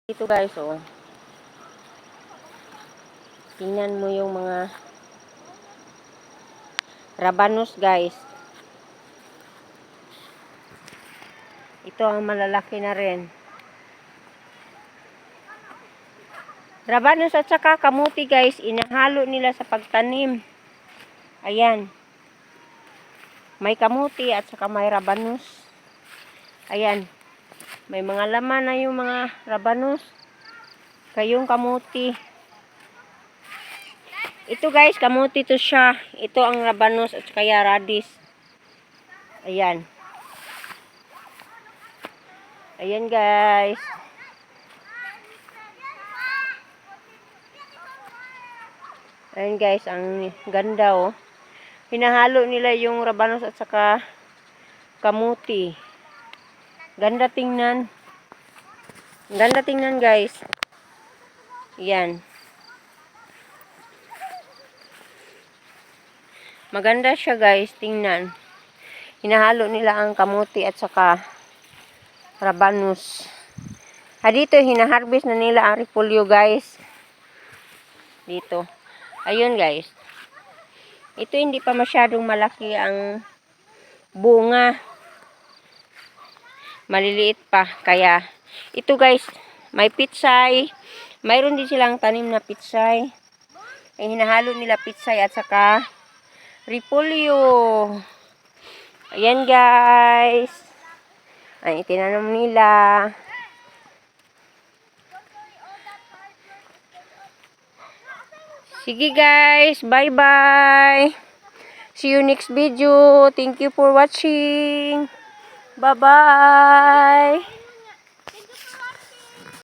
Dito guys, oh. Tingnan mo yung mga rabanus guys. Ito ang malalaki na rin. Rabanus at saka kamuti guys, inahalo nila sa pagtanim. Ayan. May kamuti at saka may rabanus. Ayan. May mga laman na yung mga rabanus. Kayong kamuti. Ito guys, kamuti to siya. Ito ang rabanus at saka radish. Ayan. Ayan guys. Ayan guys, ang ganda oh. Hinahalo nila yung rabanus at saka kamuti. Ganda tingnan. Ganda tingnan guys. Yan. Maganda siya guys, tingnan. Hinahalo nila ang kamuti at saka rabanus. Dito hinaharbis na nila ang repolyo guys. Dito. Ayun guys. Ito hindi pa masyadong malaki ang bunga. Maliliit pa. Kaya ito guys, may pitsay. Mayroon din silang tanim na pitsay. Ay hinahalo nila pitsay at saka repolyo. Ayan guys. Ay itinanong nila. Sige guys, bye-bye. See you next video. Thank you for watching. Bye-bye.